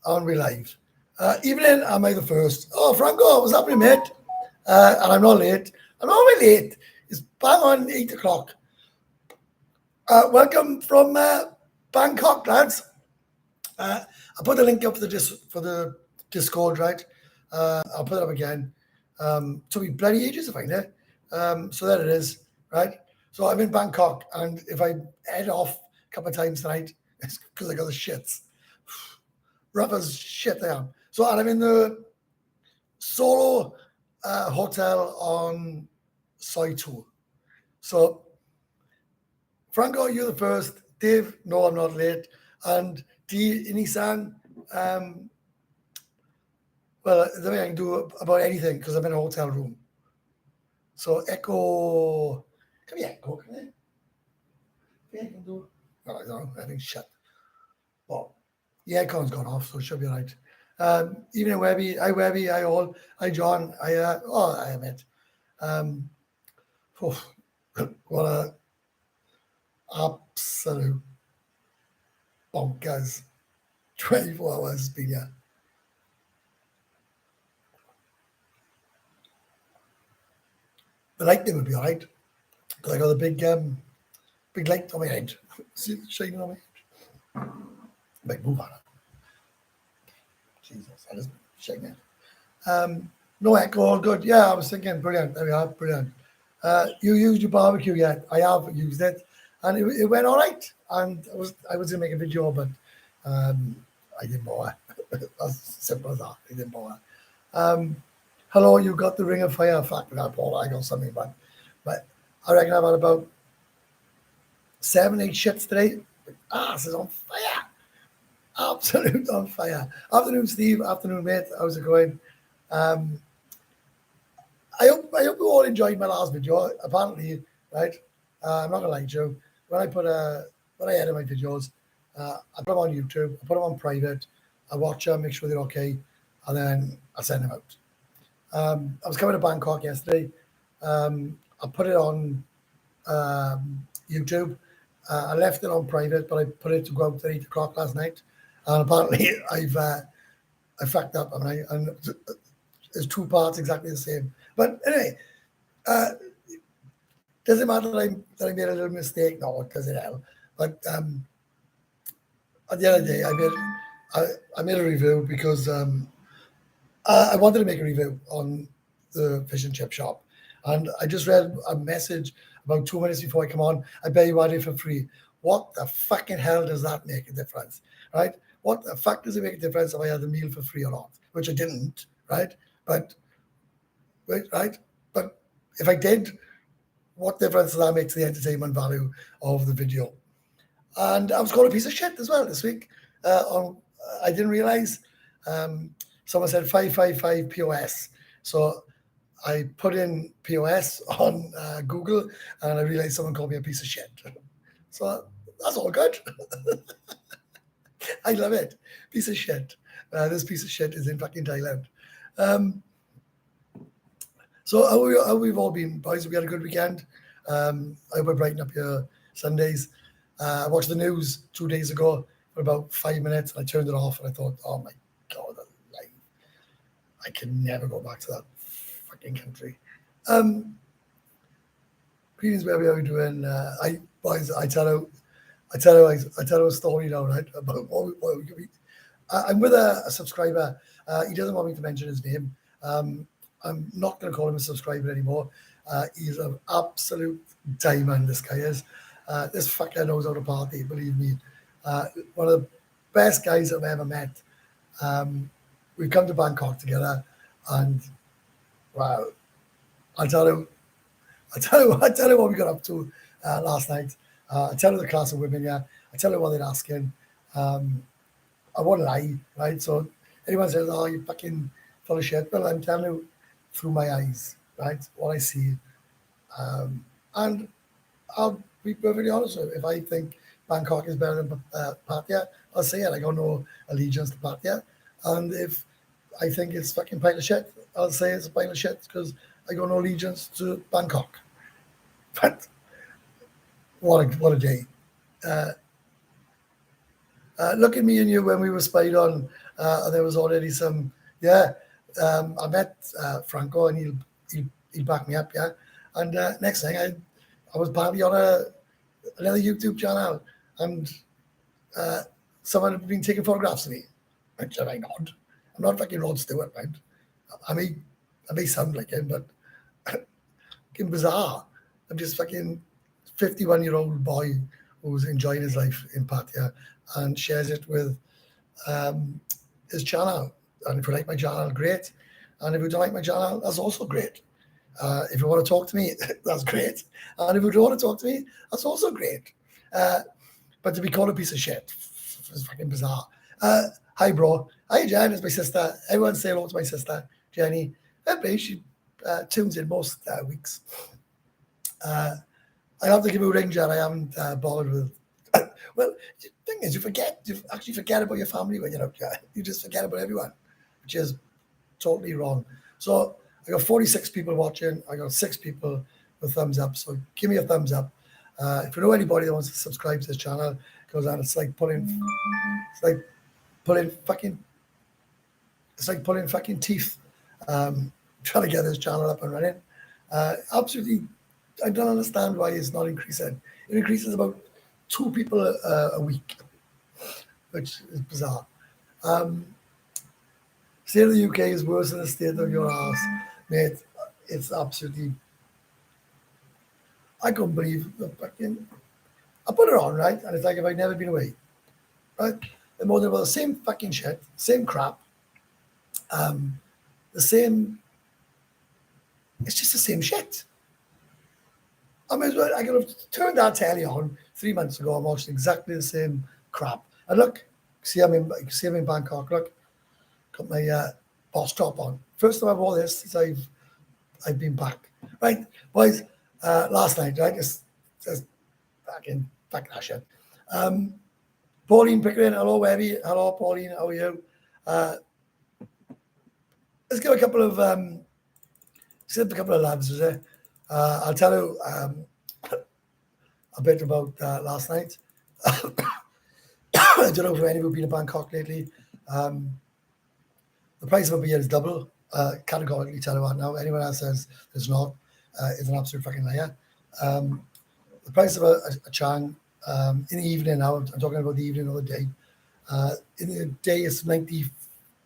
on we live. Evening, am I the first? Oh, Franco, what's happening, mate? And I'm not late. I'm always late. It's bang on 8 o'clock. Welcome from Bangkok, lads. I put the link up for the Discord, right? I'll put it up again. Took me bloody ages to find it. So there it is, right? So I'm in Bangkok, and if I head off a couple of times tonight, it's because I got the shits. Rough as shit I am. So and I'm in the solo hotel on Soi 2. So Franco, you're the first. Dave, no, I'm not late. And D, Inisan, well, the way I can do about anything because I'm in a hotel room. So Echo, come here, Echo, come here. Yeah, I can do. No, I don't know, everything's shut. Well, the aircon's gone off, so it should be all right. Evening, Webby. Hi, Webby. Hi, all. Hi, John. Hi, hi, mate. What a absolute bonkers 24 hours it's been here. The lighting would be all right because I got a big light on my head. See it shining on my head? Might move on it. Jesus, I just shaking it. No echo, all good. Yeah, I was thinking, brilliant. There we are, brilliant. You used your barbecue yet? I have used it, and it went all right. And I was gonna make a video, but I didn't bother. As simple as that. I didn't bother. Hello, you got the Ring of Fire. Fuck that, Paul. I got something, but I reckon I've had about 7-8 shits today. Ass is on fire. Absolute on fire. Afternoon, Steve. Afternoon, mate. How's it going? I hope you all enjoyed my last video. Apparently, right? I'm not gonna lie to you. When I edit my videos, I put them on YouTube. I put them on private. I watch them, make sure they're okay, and then I send them out. I was coming to Bangkok yesterday. I put it on YouTube. I left it on private, but I put it to go out at 8 o'clock last night. And apparently I fucked up, and there's 2 parts exactly the same. But anyway, does it matter that I made a little mistake? No, it doesn't help. But at the end of the day, I made a review because I wanted to make a review on the fish and chip shop, and I just read a message about 2 minutes before I come on. I bet you had it for free. What the fucking hell does that make a difference, right? What the fuck does it make a difference if I had the meal for free or not? Which I didn't, right? But if I did, what difference does that make to the entertainment value of the video? And I was called a piece of shit as well this week. I didn't realize someone said 555 POS. So I put in POS on Google, and I realized someone called me a piece of shit. So that's all good. I love it. Piece of shit. This piece of shit is in fucking Thailand. So how we've all been, boys? We had a good weekend. I hope I brighten up your Sundays. I watched the news 2 days ago for about 5 minutes, and I turned it off, and I thought, oh my God, I can never go back to that fucking country. Greetings, baby. How are you doing? I tell you a story now, right? About what we could be. I'm with a subscriber. He doesn't want me to mention his name. I'm not going to call him a subscriber anymore. He's an absolute diamond, this guy is. This fucker knows how to party, believe me. One of the best guys I've ever met. We've come to Bangkok together, and wow, I'll tell you what we got up to last night. I tell you the class of women, yeah. I tell you what they're asking. I won't lie, right? So anyone says, "Oh, you fucking full of shit," well, I'm telling you through my eyes, right? What I see, and I'll be perfectly honest with you. If I think Bangkok is better than Pattaya, I'll say it. I got no allegiance to Pattaya, and if I think it's fucking pile of shit, I'll say it's a pile of shit because I got no allegiance to Bangkok. But what a day. Look at me and you when we were spied on, and there was already some. Yeah, I met Franco, and he'll back me up. Yeah, and next thing I was apparently on another YouTube channel, and someone had been taking photographs of me. Which am I not? I'm not fucking Rod Stewart, right? I may I may sound like him, but fucking bizarre. I'm just fucking 51-year-old boy who's enjoying his life in Pattaya and shares it with um, his channel. And if you like my channel, great. And if you don't like my channel, that's also great. If you want to talk to me, that's great. And if you don't want to talk to me, that's also great. Uh, but to be called a piece of shit is fucking bizarre. Hi, bro. Hi, Jen. It's my sister. Everyone say hello to my sister, Jenny. She tunes in most weeks. I have to give her a ring, Jen. I haven't bothered with. Well, the thing is, you actually forget about your family when you're out there. You just forget about everyone, which is totally wrong. So I got 46 people watching. I got 6 people with thumbs up. So give me a thumbs up. If you know anybody that wants to subscribe to this channel, goes on. It's like pulling fucking teeth. Trying to get this channel up and running. Absolutely, I don't understand why it's not increasing. It increases about 2 people a week, which is bizarre. State of the UK is worse than the state of your ass, mate. It's absolutely. I couldn't believe the fucking. I put it on, right? And it's like if I'd never been away, right? They're more than about the same fucking shit, same crap, the same. It's just the same shit. I mean, I could have turned that telly on 3 months ago and watched exactly the same crap. And look, see I'm in Bangkok. Look, got my boss top on. First time I wore this since I've been back. Right, boys. Last night, right? Just fucking fuck that shit. Pauline Pickering, hello, Webby. Hello, Pauline. How are you? Let's give a couple of labs, is it? I'll tell you a bit about last night. I don't know if any of you have been to Bangkok lately. The price of a beer is double. Categorically tell you that now. Anyone else says it's not is an absolute fucking liar. The price of a chang in the evening now, I'm talking about the evening or the day. In the day, it's 90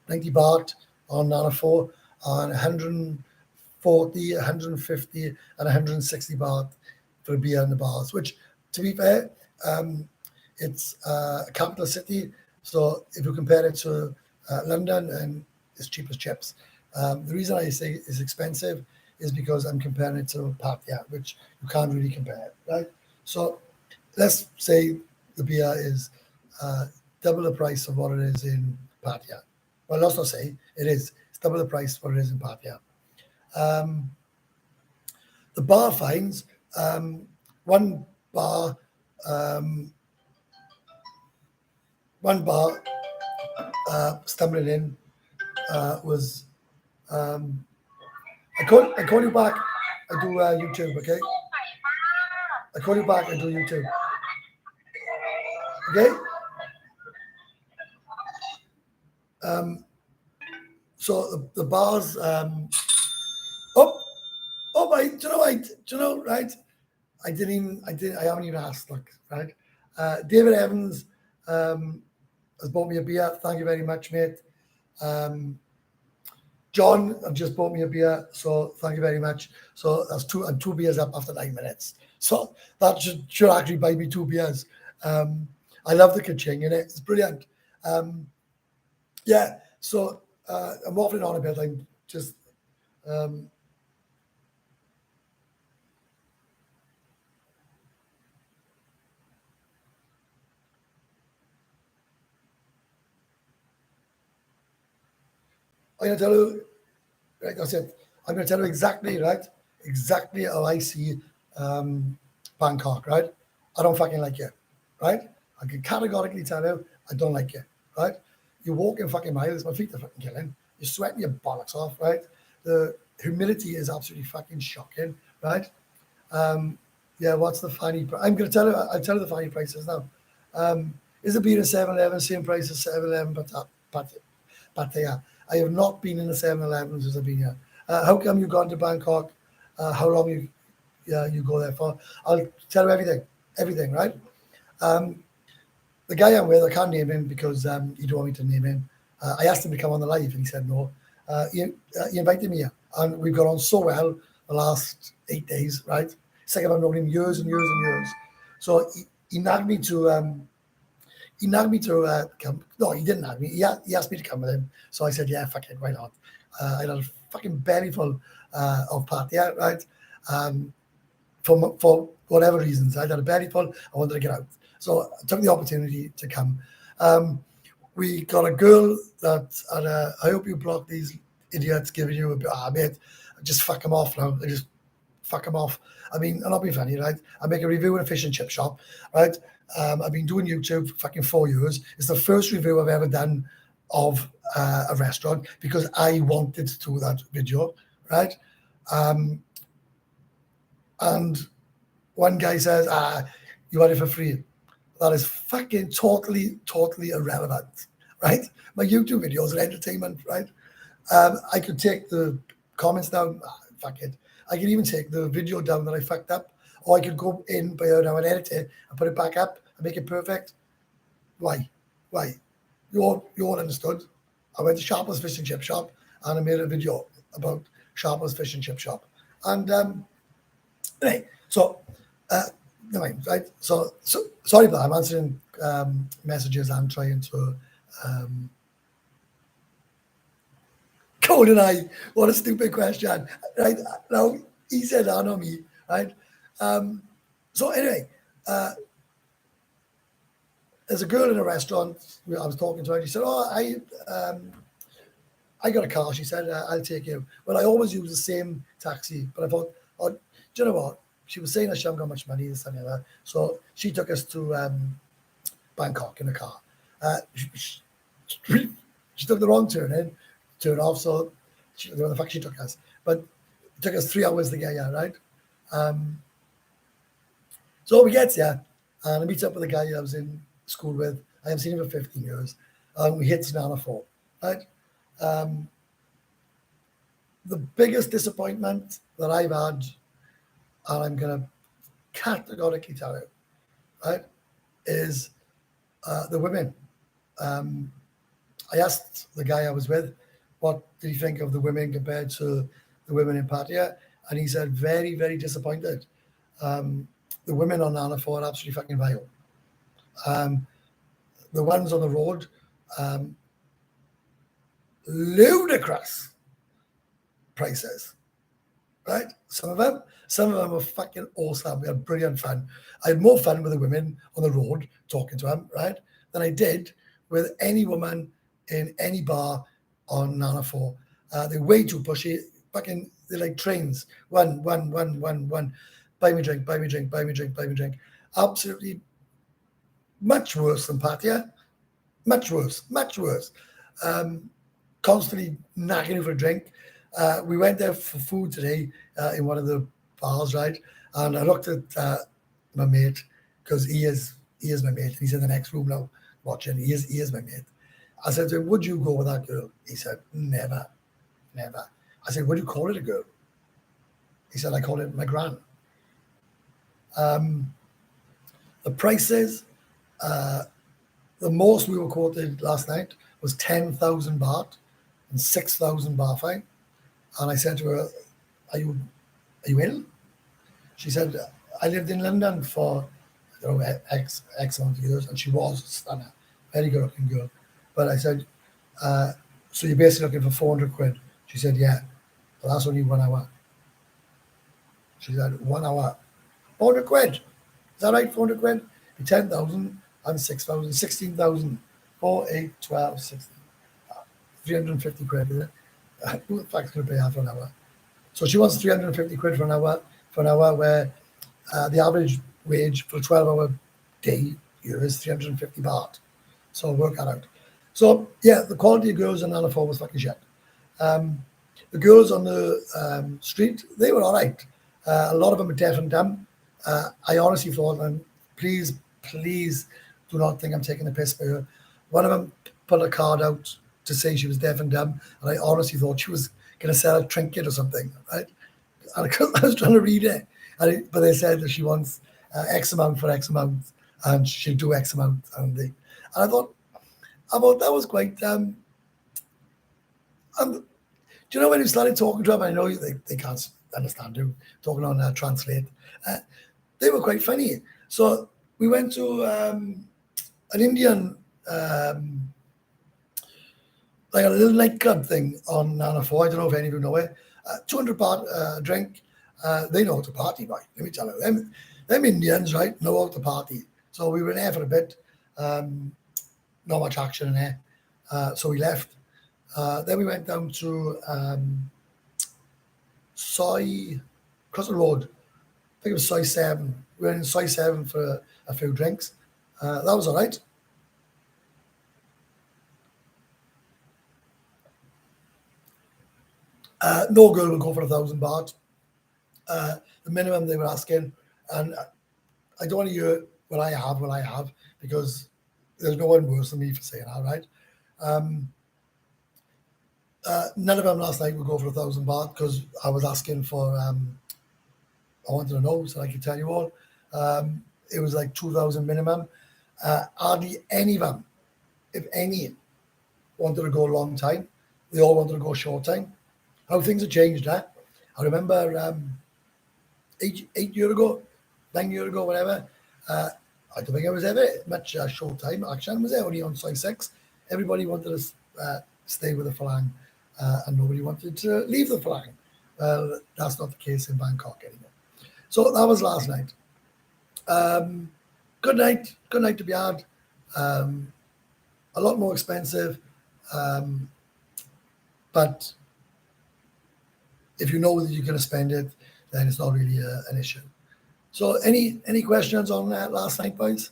baht on Nana 4, and 140, 150, and 160 baht for a beer in the bars, which, to be fair, it's a capital city. So if you compare it to London, and it's cheap as chips. The reason I say it's expensive is because I'm comparing it to Pattaya, which you can't really compare, right? So let's say the beer is double the price of what it is in Pattaya. Well, let's not say it is. It's double the price of what it is in Pattaya. The bar fines, one bar stumbling in was I call you back. I do YouTube, okay? I call you back. I do YouTube, okay? So the bars. Do you know what? Do you know, right? I haven't even asked. Look, right? David Evans has bought me a beer. Thank you very much, mate. John have just bought me a beer, so thank you very much. So that's two beers up after 9 minutes. So that should actually buy me 2 beers. I love the kaching in it. It's brilliant. Yeah. So I'm waffling on a bit. I'm just. I'm going to tell you, right, that's it. I'm going to tell you exactly how I see Bangkok, right? I don't fucking like it, right? I can categorically tell you I don't like it, right? You walk in fucking miles, my feet are fucking killing. You're sweating your bollocks off, right? The humidity is absolutely fucking shocking, right? Yeah, what's the funny? I'm going to tell you. I'll tell you the funny prices now. Is it being a 7-Eleven, same price as 7-Eleven, but I have not been in the 7-Eleven since I've been here. How come you gone to Bangkok? How long you go there for? I'll tell you everything, right? The guy I'm with, I can't name him because he don't want me to name him. I asked him to come on the live and he said no. He invited me here and we've got on so well the last 8 days, right? It's like I've known him years and years and years. So he nagged me to come. No, he didn't nag me. He asked me to come with him. So I said, yeah, fuck it, why not? I had a fucking belly full of party, right? For whatever reasons, I had a belly full. I wanted to get out. So I took the opportunity to come. We got a girl that, I hope you block these idiots giving you a mate, just fuck them off now. They just fuck them off. I mean, I'm not being funny, right? I make a review in a fish and chip shop, right? I've been doing YouTube for fucking 4 years. It's the first review I've ever done of a restaurant because I wanted to do that video, right? And one guy says, you had it for free. That is fucking totally irrelevant, right? My YouTube videos are entertainment, right? I could take the comments down, fuck it. I could even take the video down that I fucked up, or I could go in by now and edit it and put it back up and make it perfect. Why? You all understood. I went to Sharper's Fish and Chip Shop and I made a video about Sharper's Fish and Chip Shop. And anyway, so never mind, right? So sorry for that. I'm answering messages and trying to GoldenEye, what a stupid question, right? Now he said that, not me, right? So anyway, there's a girl in a restaurant. I was talking to her. She said, "Oh, I got a car." She said, "I'll take you." Well, I always use the same taxi, but I thought, "Oh, do you know what?" She was saying that she hadn't got much money this time and that, so she took us to Bangkok in a car. She took the wrong turn off, so the fact she took us, but it took us 3 hours to get here, right? So we get here and I meet up with a guy I was in school with. I haven't seen him for 15 years. We hit Nana 4, right? The biggest disappointment that I've had, and I'm going to categorically tell you, right, is the women. I asked the guy I was with, what did he think of the women compared to the women in Pattaya? And he said, very, very disappointed. The women on Nana 4 are absolutely fucking vile. The ones on the road, ludicrous prices, right? Some of them were fucking awesome. We had brilliant fun. I had more fun with the women on the road talking to them, right, than I did with any woman in any bar on Nana 4. They're way too pushy. Fucking, they're like trains. One. Buy me drink. Absolutely much worse than Pattaya. Much worse. Constantly nagging you for a drink. We went there for food today in one of the bars, right? And I looked at my mate because he is my mate. He's in the next room now watching. He is my mate. I said to him, "Would you go with that girl?" He said, "Never." I said, "What do you call it a girl?" He said, "I call it my gran." The prices, the most we were quoted last night was 10,000 baht and 6,000 baht fine. And I said to her, are you ill? She said, I lived in London for X amount of years, and she was a stunner, very good looking girl. But I said, so you're basically looking for 400 quid? She said, yeah, but that's only 1 hour. She said, 1 hour, 400 quid. Is that right, 400 quid? 10,000 and 6,000, 16,000, 4, 8, 12, 16, 350 quid, is it? Who the fuck's going to pay that for an hour? So she wants 350 quid for an hour where the average wage for a 12-hour day here is 350 baht. So work that out. So yeah, the quality of girls in Nana 4 was fucking shit. The girls on the street, they were all right. A lot of them are deaf and dumb. I honestly thought, and please do not think I'm taking the piss by her. One of them put a card out to say she was deaf and dumb, and I honestly thought she was going to sell a trinket or something, right? And I was trying to read it, but they said that she wants X amount for X amount, and she'll do X amount, and I thought that was quite. Do you know when you started talking to them? I know they can't understand you talking on Translate. They were quite funny. So we went to an Indian, like a little nightclub thing on Nana 4. I don't know if any of you know it. 200 baht drink. They know how to party, right? Let me tell you. Them Indians, right, know how to party. So we were there for a bit. Not much action in there. So we left. Then we went down to Soy, across the road. I think it was Soy 7. We were in Soy 7 for a few drinks. That was all right. No girl will go for 1,000 baht. The minimum they were asking. And I don't want to hear what I have, because there's no one worse than me for saying that, right? None of them last night would go for 1,000 baht because I was asking for, I wanted to know so I could tell you all. It was like 2,000 minimum. Hardly any of them, if any, wanted to go a long time. They all wanted to go short time. How things have changed, huh? I remember 8 years ago, 9 years ago, whatever, I don't think I was ever much short time action. Was there only on Soy 6? Everybody wanted to stay with the Falang, and nobody wanted to leave the Falang. That's not the case in Bangkok anymore. So that was last night. Good night to be had. A lot more expensive, but if you know that you're going to spend it, then it's not really an issue. So any questions on that last night, boys?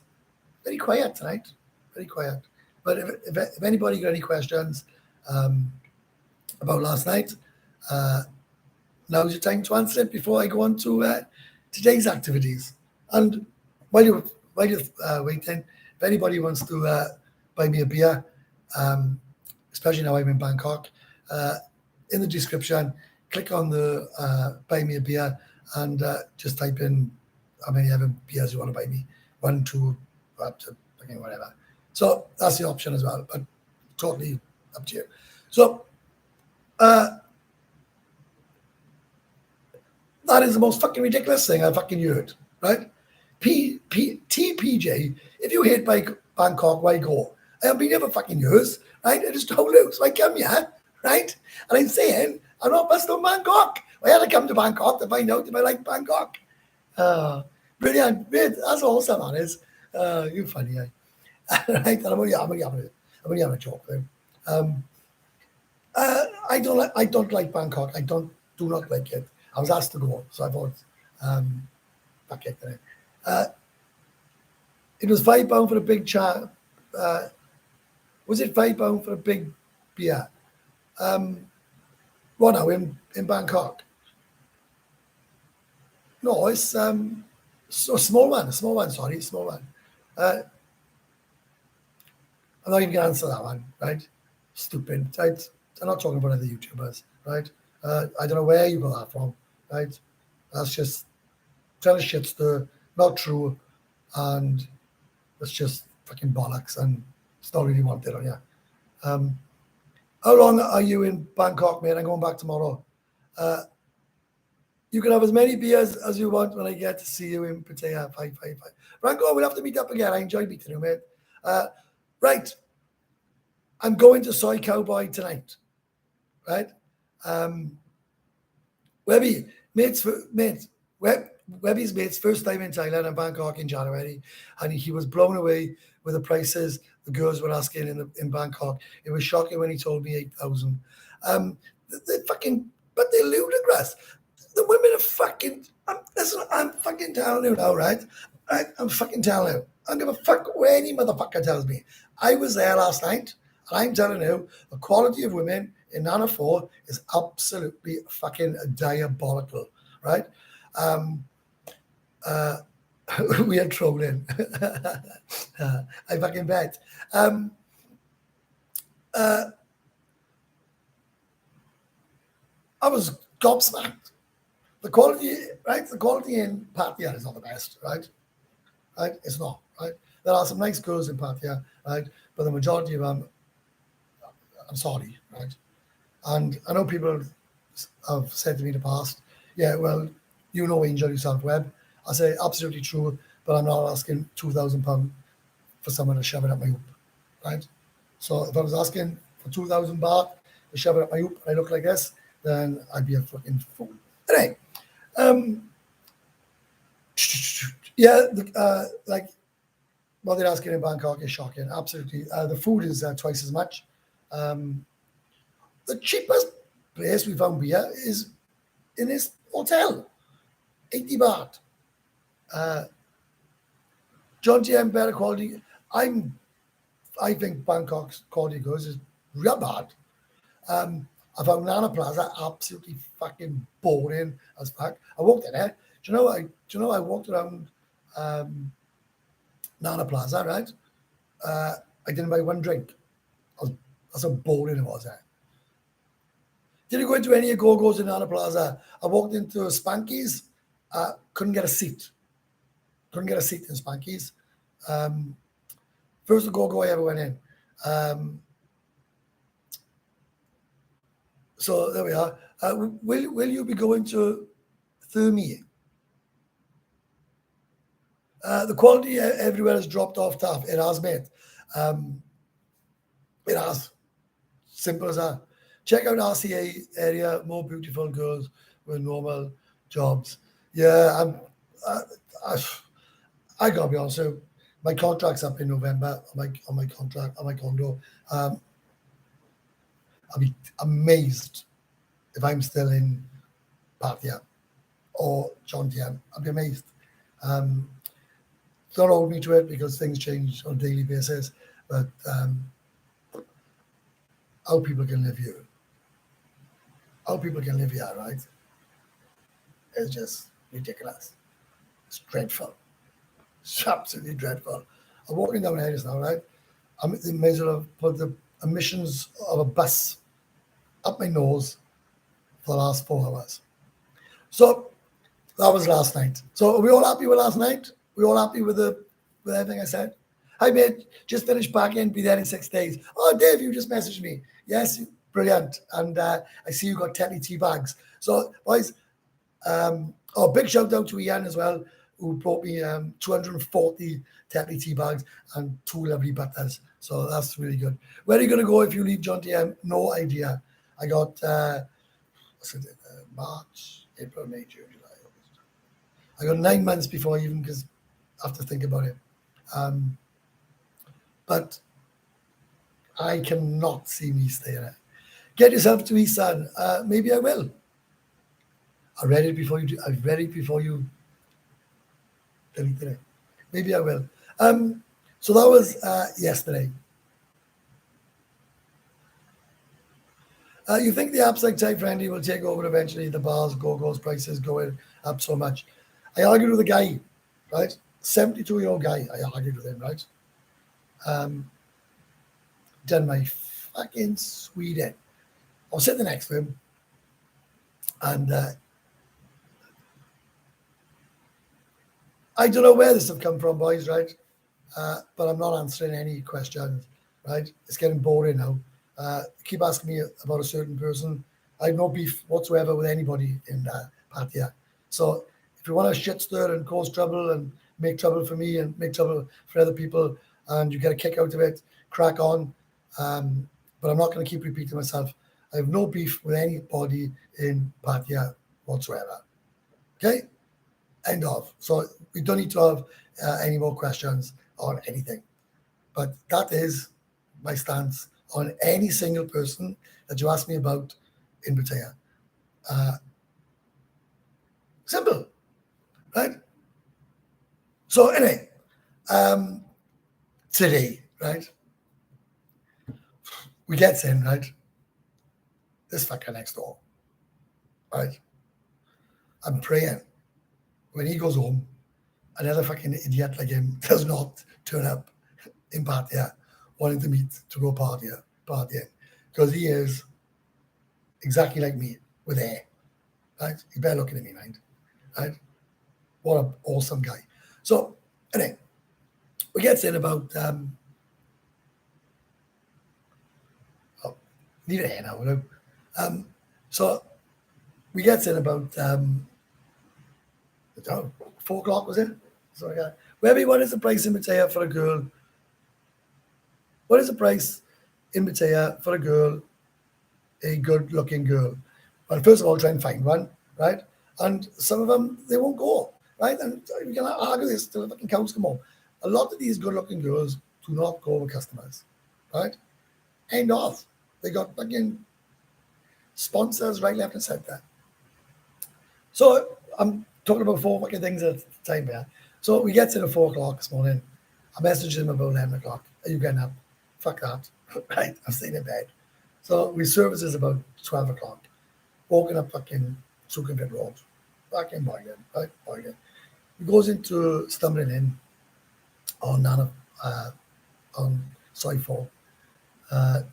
Very quiet tonight. Very quiet. But if anybody got any questions about last night, now's your time to answer it before I go on to today's activities. And while you're waiting, if anybody wants to buy me a beer, especially now I'm in Bangkok, in the description, click on the buy me a beer and just type in how many other beers you want to buy me. 1, 2, up to whatever. So that's the option as well, but totally up to you. So that is the most fucking ridiculous thing I've fucking heard, right? TPJ, if you hate Bangkok, why go? I have been here for fucking years, right? I just don't lose. So I come here, right? And I'm saying I'm not busted on Bangkok. I had to come to Bangkok to find out if I like Bangkok. Brilliant. That's awesome, man. Is you're funny, eh? Right? And I'm only having a joke though. I don't like Bangkok. Do not like it. I was asked to go, so I thought, fuck it. It was £5 for a big chat. Was it £5 for a big beer? What now in Bangkok? No, it's a small one. Sorry, small one. I'm not even gonna answer that one, right? Stupid. Right? I'm not talking about other YouTubers, right? I don't know where you got that from, right? That's just telling shit stir, not true, and it's just fucking bollocks, and it's not really wanted on you. How long are you in Bangkok, mate? I'm going back tomorrow. You can have as many beers as you want when I get to see you in Pattaya 555. Branko, we'll have to meet up again. I enjoyed meeting you, mate. Right. I'm going to Soy Cowboy tonight. Right? Webby's mate's first time in Thailand and Bangkok in January, and he was blown away with the prices the girls were asking in Bangkok. It was shocking when he told me 8,000. But they're ludicrous. The women are fucking. I'm fucking telling you now, right? I'm fucking telling you. I don't give a fuck what any motherfucker tells me. I was there last night, and I'm telling you, the quality of women in Nana 4 is absolutely fucking diabolical, right? we are trolling. I fucking bet. I was gobsmacked. The quality, right? The quality in Pattaya is not the best, right? Right? It's not, right? There are some nice girls in Pattaya, right? But the majority of them, I'm sorry, right? And I know people have said to me in the past, yeah, well, you know Angel yourself, Webb. I say, absolutely true, but I'm not asking £2,000 for someone to shove it up my hoop, right? So if I was asking for 2,000 baht to shove it up my hoop and I look like this, then I'd be a fucking fool. Anyway, yeah, like what they're asking in Bangkok is shocking. Absolutely. The food is twice as much. The cheapest place we found beer is in this hotel, 80 baht. John GM better quality. I think Bangkok's quality goods is real bad. I found Nana Plaza absolutely fucking boring as fuck. I walked in there. I walked around Nana Plaza, right? I didn't buy one drink. That's how boring it was there. Didn't go into any go-go's in Nana Plaza. I walked into Spanky's. Couldn't get a seat. Couldn't get a seat in Spanky's. First go-go I ever went in. So there we are. Will you be going to Thermi? The quality everywhere has dropped off tough. It has, mate. It has. Simple as that. Check out RCA area, more beautiful girls with normal jobs. Yeah, I gotta be honest. So my contract's up in November on my contract on my condo. I'll be amazed if I'm still in Pattaya or John TM. I'll be amazed. Don't hold me to it because things change on a daily basis. But how people can live here, right? It's just ridiculous. It's dreadful. It's absolutely dreadful. I'm walking down here just now, right? I'm in the middle of put the emissions of a bus up my nose for the last 4 hours. So that was last night. So are we all happy with last night? We all happy with everything I said? Hi mate, just finished packing, be there in 6 days. Oh Dave, you just messaged me. Yes, brilliant. And I see you got 10 tea bags. So boys, big shout out to Ian as well, who brought me 240 Tetley tea bags and 2 lovely butters. So that's really good. Where are you going to go if you leave John TM? No idea. I got March, April, May, June, July, August. I got 9 months before even because I have to think about it. But I cannot see me staying there. Get yourself to East Sun. Maybe I will. I read it before you do. I've read it before you deleted it. Maybe I will. So that was yesterday. You think the apps like Type Friendly will take over eventually? The bars, go-go's prices going up so much. I argued with a guy, right? 72-year-old guy. I argued with him, right? Done my fucking Sweden. I was sitting next to him, and I don't know where this have come from, boys, right? But I'm not answering any questions, right? It's getting boring now. Keep asking me about a certain person. I have no beef whatsoever with anybody in Pattaya. So if you want to shit stir and cause trouble and make trouble for me and make trouble for other people, and you get a kick out of it, crack on. But I'm not going to keep repeating myself. I have no beef with anybody in Pattaya whatsoever. Okay? End of. So we don't need to have any more questions on anything. But that is my stance on any single person that you ask me about in Pattaya. Simple, right? So anyway, today, right? We get in, right? This fucker next door, right? I'm praying when he goes home another fucking idiot like him does not turn up in Pattaya wanting to meet to go partying, because he is exactly like me with hair, right? You better looking at me, mind, right? What an awesome guy. So anyway, we get in about leave it here now, you know. So we get in about I don't know, 4 o'clock, was it? So yeah. Webby, what is the price in Pattaya for a girl? What is the price in Pattaya for a girl, a good looking girl? Well, first of all, try and find one, right? And some of them, they won't go, right? And we can argue this till the fucking cows come home. A lot of these good looking girls do not go with customers, right? End off. They got fucking sponsors right, left, and centre. So I'm talking about four fucking things at the time here. So we get to the 4 o'clock this morning. I messaged him about 11 o'clock. Are you getting up? Fuck that. Right, I'm staying in bed. So we services about 12 o'clock. Walking up fucking Sukhumvit Road. Fucking boiling, right? Boiling. He goes into stumbling in on Nana, on Soy 4.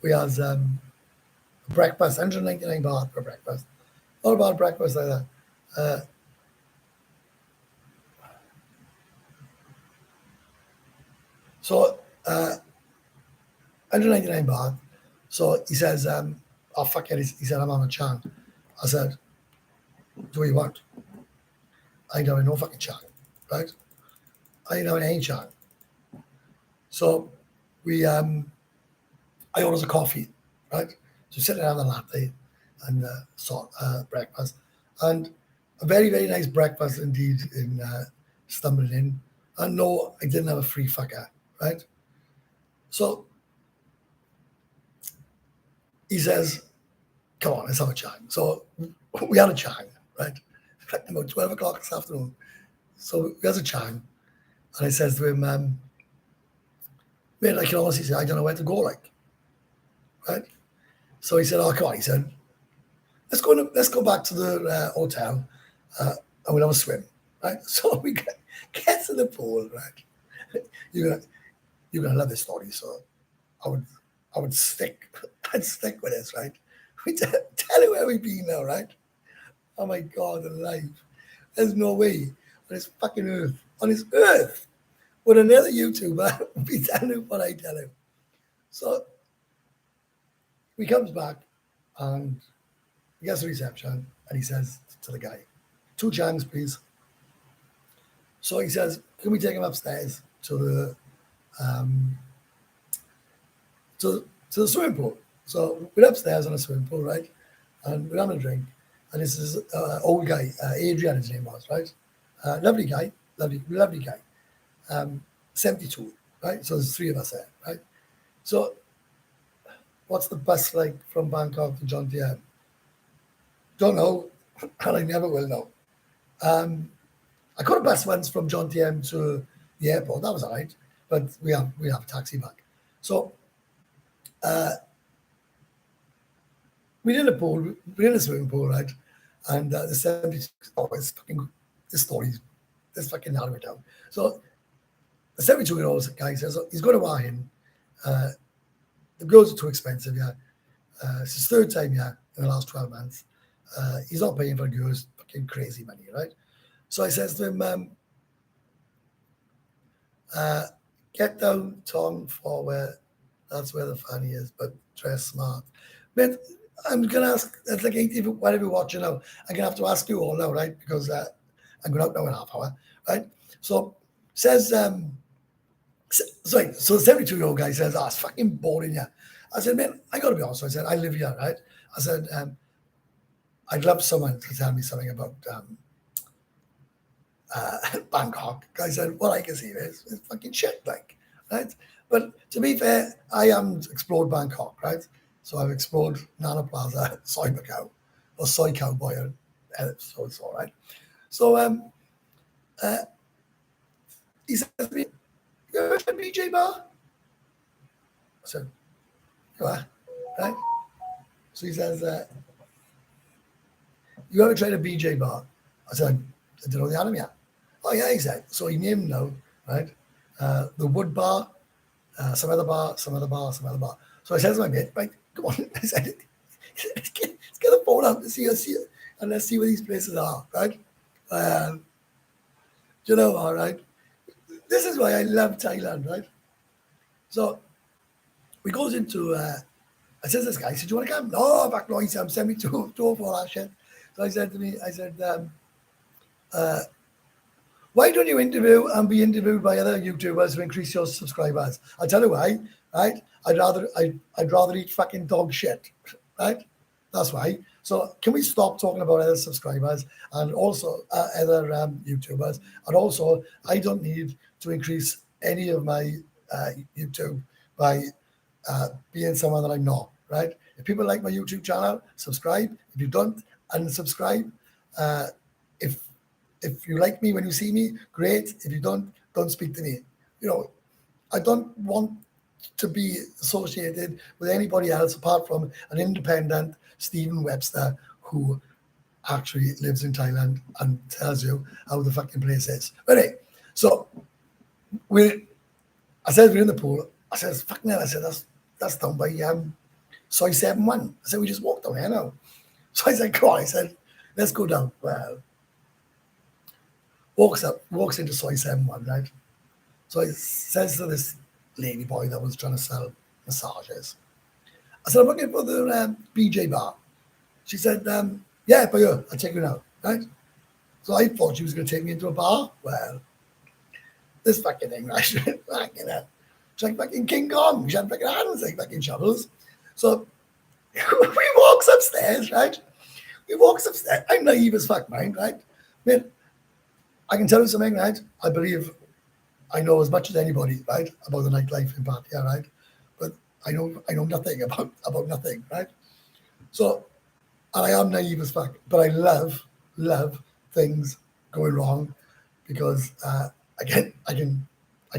We has breakfast, 199 baht for breakfast. Not about breakfast like that. So 199 baht. So he says, oh fuck it. He said, I'm on a chan. I said, do what you want? I ain't having no fucking chan, right? I ain't having any chan. So we I orders a coffee, right? So sitting down the latte and breakfast. And a very, very nice breakfast indeed in stumbling in. And no, I didn't have a free fucker, right? So he says, come on, let's have a chat. So we had a chat, right? About 12 o'clock this afternoon. So we had a chat. And I says to him, mate, I can honestly say, I don't know where to go, like, right? So he said, oh, come on. He said, let's go back to the hotel and we'll have a swim, right? So we get to the pool, right? You're gonna love this story. So I would stick, I'd stick with this, right? We tell you where we've been now, right? Oh my God, alive. There's no way on this fucking earth, would another YouTuber be telling him what I tell him. So he comes back and he gets the reception and he says to the guy, 2 chans, please. So he says, can we take him upstairs to the to the swimming pool? So we're upstairs on a swimming pool, right? And we're having a drink. And this is old guy, Adrian, his name was, right? Lovely guy, lovely guy. 72, right? So there's 3 of us there, right? So what's the bus like from Bangkok to John Tiem? Don't know, and I never will know. I got a bus once from John Tiem to the airport. That was all right, but we have a taxi back. So we're in a pool, we're in a swimming pool, right? And the 72, oh, it's fucking, this fucking narrow it down. So the 72-year-old guy says he's going to want him. The girls are too expensive, yeah. It's his 3rd time, yeah, in the last 12 months. He's not paying for girls, fucking crazy money, right? So I says to him, get down, Tom, forward. That's where the funny is, but dress smart. But I'm going to ask, it's like whatever you're watching now, I'm going to have to ask you all now, right? Because I'm going out now in a half hour, right? So says, sorry, so the 72-year-old guy says, oh, it's fucking boring, yeah. I said, man, I got to be honest. I said, I live here, right? I said, I'd love someone to tell me something about Bangkok. I said, what I can see is fucking shit, like, right? But to be fair, I haven't explored Bangkok, right? So I've explored Nana Plaza, Soy Macau, or Soy Cowboy, so it's all right. So he says to me, you ever tried BJ Bar? I said, you are, right? So he says, you ever tried a BJ Bar? I said, I don't know the anime yet. Oh yeah, he said. So he named now, right? The Wood Bar, some other bar, some other bar, some other bar. So I said to my mate, right, come on. I said, let's get the phone out and see, and let's see where these places are, right? You know, all right. This is why I love Thailand, right? So we goes into. I said to this guy, I said, "Do you want to come?" No, back no. He said, "I'm sending me to for that shit." So I said to me, I said, "Why don't you interview and be interviewed by other YouTubers to increase your subscribers?" I'll tell you why, right? I'd rather eat fucking dog shit, right? That's why. So can we stop talking about other subscribers and also other YouTubers? And also, I don't need to increase any of my YouTube by being someone that I'm not, right? If people like my YouTube channel, subscribe. If you don't, unsubscribe. Uh, if if you like me when you see me, great. If you don't speak to me. You know, I don't want to be associated with anybody else apart from an independent Stephen Webster who actually lives in Thailand and tells you how the fucking place is. But anyway, so I said we're in the pool. I said, fucking hell, I said that's down by Soy 7-1. I said, we just walked down here now. So I said, come on, I said, let's go down. Well, walks into Soy 7-1, right? So he says to this lady boy that was trying to sell massages, I said, I'm looking for the BJ bar. She said, yeah, but yeah, I'll take you now, right? So I thought she was going to take me into a bar. Well, this fucking thing, right? Fucking hell. She's like fucking King Kong. She had fucking hands like fucking shovels. So we walks upstairs, right? We walks upstairs. I'm naive as fuck, mind, right? I mean, I can tell you something, right? I believe I know as much as anybody, right, about the nightlife in Pattaya, right? But I know nothing about nothing, right? So, and I am naive as fuck, but I love things going wrong because I can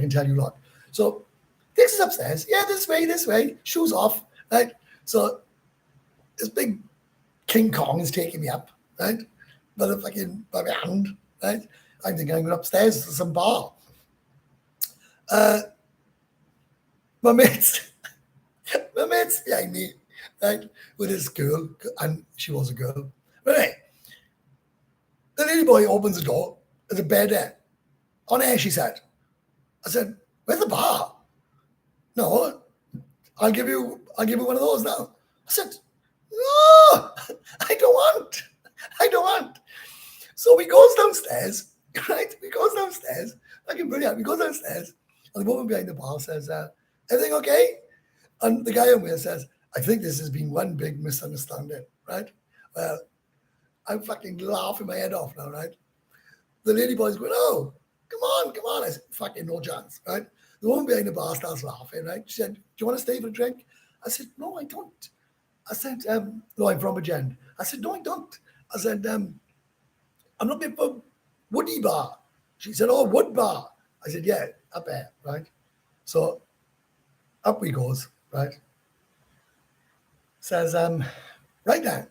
tell you a lot. So takes us upstairs. Yeah, this way, shoes off, right? So this big King Kong is taking me up, right? By my hand, right? I'm thinking I'm going upstairs to some bar. My mates, my mates behind me, right, with this girl, and she was a girl. But anyway, the lady boy opens the door. There's a bed there. On air, she said. I said, "Where's the bar?" No, I'll give you one of those now. I said, "No, I don't want." So we goes downstairs, right? We goes downstairs. Fucking brilliant. We goes downstairs, and the woman behind the bar says, "Everything okay?" And the guy on there says, "I think this has been one big misunderstanding," right? Well, I'm fucking laughing my head off now, right? The lady boy's going, "Oh, come on." I said, "Fucking no chance," right? The woman behind the bar starts laughing, right? She said, "Do you want to stay for a drink?" I said, "No, I don't." I said, "No, I'm from a gen." I said, "No, I don't." I said, "I'm looking for Woody Bar." She said, "Oh, Wood Bar." I said, "Yeah, up there," right? So up we goes, right? Says, right now.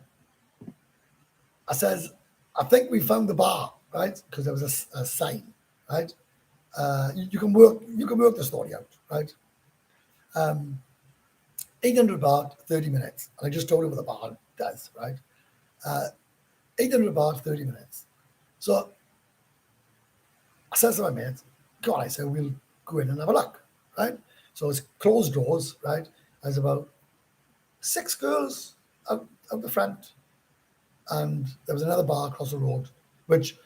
I says, "I think we found the bar," right? Because there was a sign, right? You can work the story out, right? 800 baht, 30 minutes. And I just told you what the bar does, right? 800 baht, 30 minutes. So I said to my mates, "God," I said, "we'll go in and have a look," right? So it's closed doors, right? There's about 6 girls out the front, and there was another bar across the road, which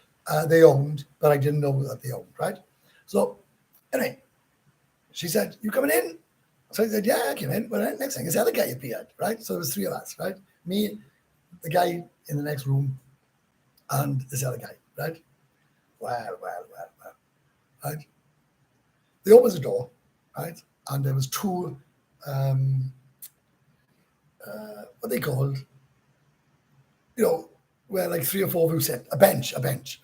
they owned, but I didn't know that they owned, right? So anyway, she said, "You coming in?" So I said, "Yeah, I came in." Well, next thing is the other guy appeared, right? So there was 3 of us, right? Me, the guy in the next room, and this other guy, right? Well, right? They opened the door, right? And there was 2, what they called, where like 3 or 4 of you sit, a bench,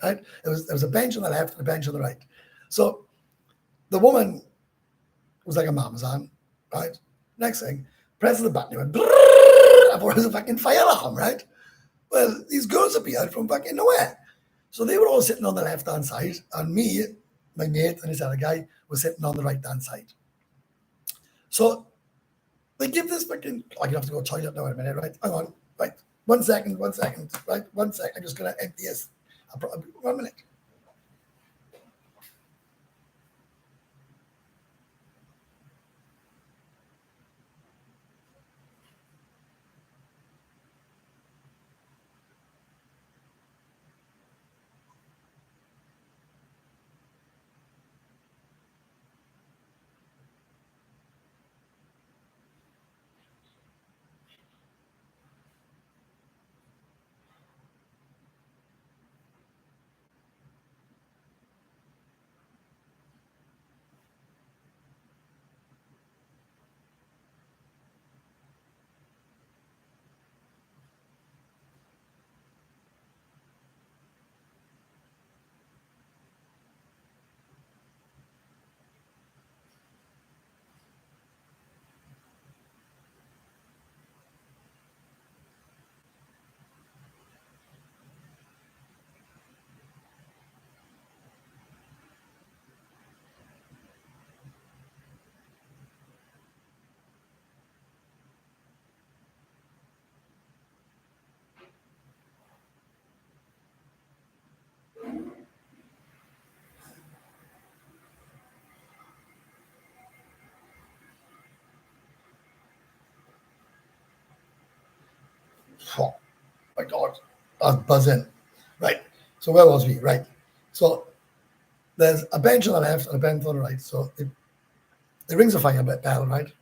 right? There was a bench on the left and a bench on the right. So the woman was like a Amazon, right? Next thing, presses the button, it went, I thought it was a fucking fire alarm, right? Well, these girls appeared from fucking nowhere. So they were all sitting on the left-hand side, and me, my mate, and this other guy was sitting on the right-hand side. So they give this fucking, I have to go to the toilet now in a minute, right? Hang on, right? 1 second, right? 1 sec. I'm just going to empty this. 1 minute. Oh my God, I was buzzing. Right. So where was we? Right. So there's a bench on the left and a bench on the right. So it rings a fire bell, right?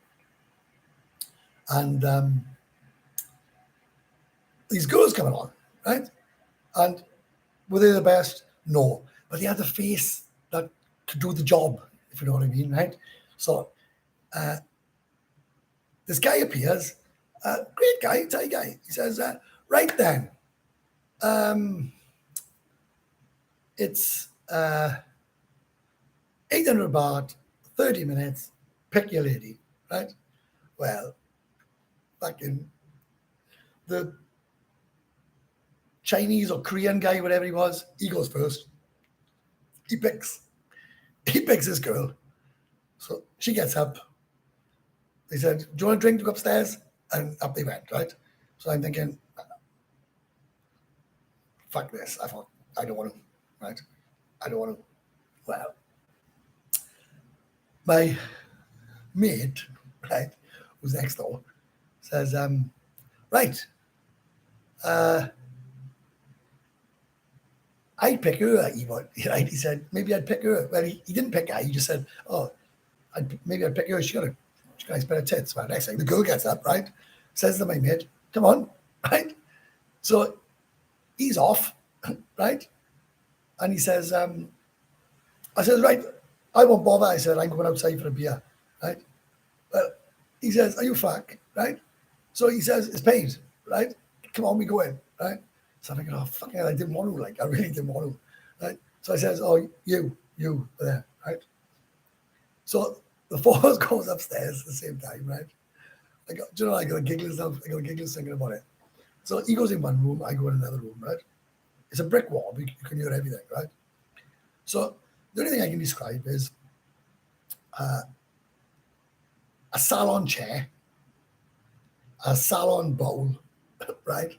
And these girls coming on, right? And were they the best? No. But they had the face that could do the job, if you know what I mean, right? So this guy appears, great guy, Thai guy. He says, right then, it's 800 baht, 30 minutes, pick your lady, right? Well, fucking the Chinese or Korean guy, whatever he was, he goes first. He picks his girl. So she gets up. They said, do you want a drink to go upstairs? And up they went, right? So I'm thinking, fuck this. I thought, I don't want to, right? I don't want to. Well, my mate, right, who's next door, says, right, I'd pick her, right? He said, maybe I'd pick her. Well, he didn't pick her. He just said, oh, maybe I'd pick her. She got a nice pair of tits. Well, next thing, the girl gets up, right? Says to my mate, come on, right? So he's off, right? And he says, I said, right, I won't bother. I said, I'm going outside for a beer, right? Well, he says, are you fuck, right? So he says, it's paid, right? Come on, we go in, right? So I'm thinking, oh, fucking hell, I didn't want to, like, I really didn't want to, right? So I says, oh, you there, right? So the four of us goes upstairs at the same time, right? I got a giggles now. I got a giggles thinking about it. So he goes in one room, I go in another room, right? It's a brick wall. You can hear everything, right? So the only thing I can describe is a salon chair, a salon bowl, right?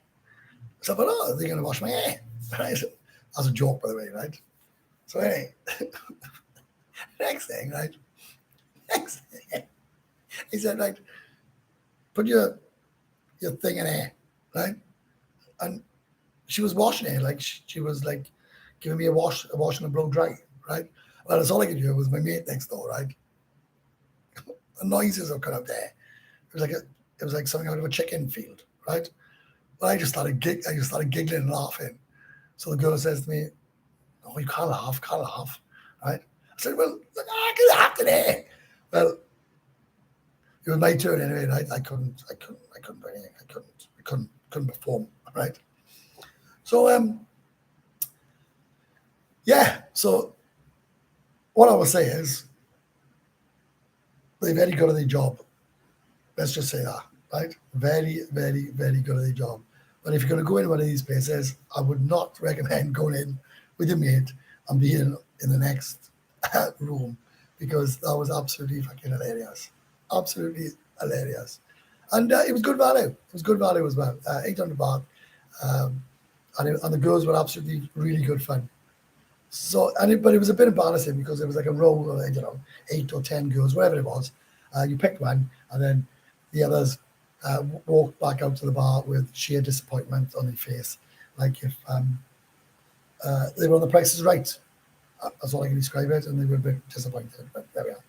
So I thought, oh, they're going to wash my hair, right? That's a joke, by the way, right? So anyway, next thing, he said, right, put your thing in here, right? And she was washing it, like she was like giving me a wash and a blow dry, right? Well, that's all I could hear was my mate next door, right? The noises are kind of there. It was like something out of a chicken field, right? But I just started giggling and laughing. So the girl says to me, "Oh, you can't laugh, right?" I said, "Well, I can laugh today." Well, it was my turn anyway, right? I couldn't do anything. I couldn't perform, right? So yeah. So what I will say is they're very good at their job. Let's just say that, right? Very, very, very good at their job. But if you're going to go in one of these places, I would not recommend going in with your mate and being in the next room, because that was absolutely fucking hilarious. Absolutely hilarious. And it was good value. It was good value as well. 800 baht. Um, and the girls were absolutely really good fun. So, but it was a bit embarrassing because it was like a row of, 8 or 10 girls, whatever it was. You picked one, and then the others walked back out to the bar with sheer disappointment on their face, like if they were on the Price is Right. That's all I can describe it, and they were a bit disappointed. But there we are.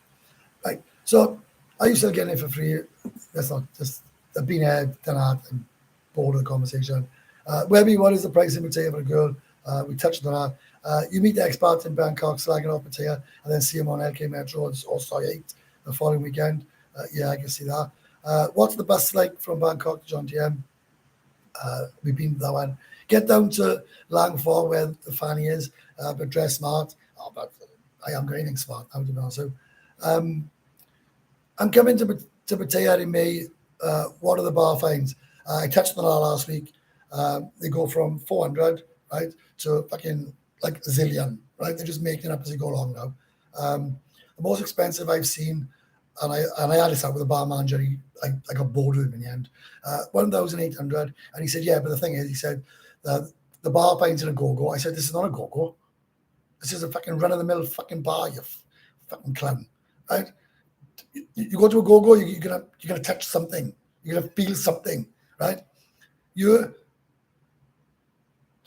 Right. So, are you still getting it for free? That's not just. I've been here, done that, and bored of the conversation. Webby, what is the price in Pattaya for a girl? We touched on that. You meet the expats in Bangkok, slagging off Pattaya, and then see them on LK Metro or Soy 8 the following weekend. Yeah, I can see that. What's the bus like from Bangkok to John TM? We've been that one. Get down to Langford where the fanny is, but dress smart. Oh, but I am getting smart now, to be honest. So, I'm coming to Pattaya in May. What are the bar fines? I touched on that last week. They go from 400, right, to fucking like a zillion, right? They're just making it up as they go along now. The most expensive I've seen, and I had this out with a bar manager. I got bored with him in the end. 1,800, and he said, yeah, but the thing is, he said the bar fines in a go-go. I said, this is not a go-go. This is a fucking run-of-the-mill fucking bar, you fucking clown, right? You go to a go-go, you're gonna touch something, you're gonna feel something, right?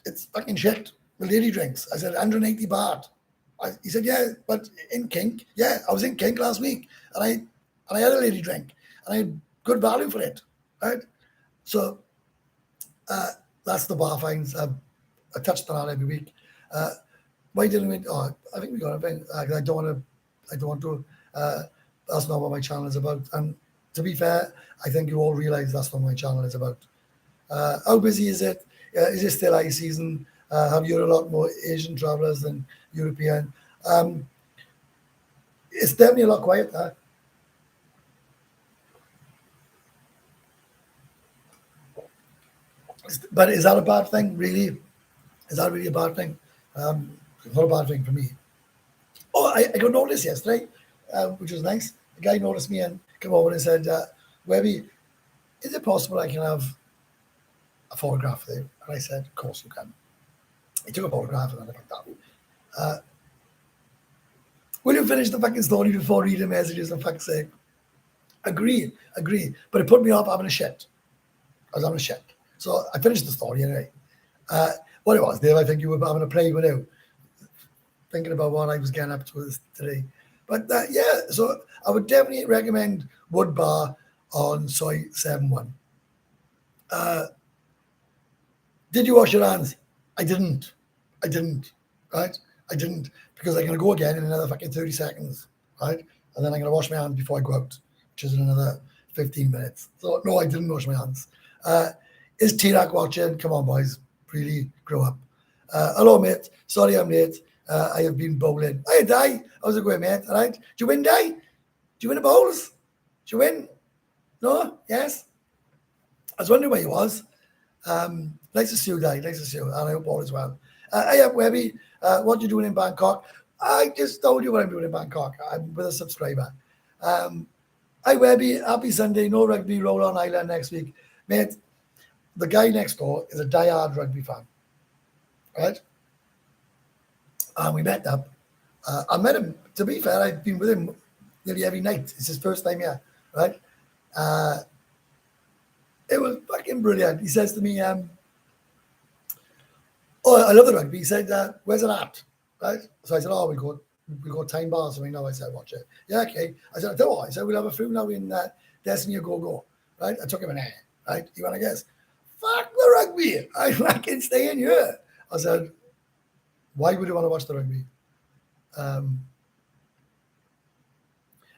It's fucking shit. The lady drinks. I said 180 baht. He said, yeah, but in Kink, yeah, I was in Kink last week, and I had a lady drink, and I had good value for it, right? So that's the bar fines. I touched on that every week. Why didn't we? Oh, I think we got a thing. I don't want to. That's not what my channel is about. And to be fair, I think you all realise that's what my channel is about. How busy is it? Is it still high season? Have you a lot more Asian travellers than European? It's definitely a lot quieter. But is that a bad thing, really? Is that really a bad thing? It's not a bad thing for me. Oh, I got noticed yesterday, which was nice. The guy noticed me and came over and said, Webby, is it possible I can have a photograph of you? And I said, of course you can. He took a photograph and I looked at that. Will you finish the fucking story before reading messages, for fuck's sake? Agree. But it put me off having a shit. I was having a shit. So I finished the story anyway. What it was, Dave, I think you were having a play with you, thinking about what I was getting up to today. But yeah, so I would definitely recommend Wood Bar on Soy 71. Did you wash your hands? I didn't. Right? I didn't, because I'm going to go again in another fucking 30 seconds, right? And then I'm going to wash my hands before I go out, which is in another 15 minutes. So, no, I didn't wash my hands. Is T-Rack watching? Come on, boys. Really grow up. Hello, mate. Sorry I'm late. I have been bowling. Hey, Di. How's it going, mate? All right? Did you win, Di? Did you win the bowls? Did you win? No? Yes? I was wondering where you was. Nice to see you, Di. Nice to see you. And I hope all is well. Hey up, Webby. What are you doing in Bangkok? I just told you what I'm doing in Bangkok. I'm with a subscriber. Hi, Webby. Happy Sunday. No rugby. Roll on Island next week. Mate, the guy next door is a diehard rugby fan. Right? And we met up. I met him. To be fair, I've been with him nearly every night. It's his first time here. Right? It was fucking brilliant. He says to me, oh, I love the rugby. He said, where's it at? Right? So I said, oh, we got time bars. So we know. I said, watch it. Yeah, okay. I said, I tell you what. I said, we'll have a food now in Destiny or Go. Right? I took him an air. Right? You want to guess? Fuck the rugby. I fucking stay in here. I said, why would you want to watch the rugby?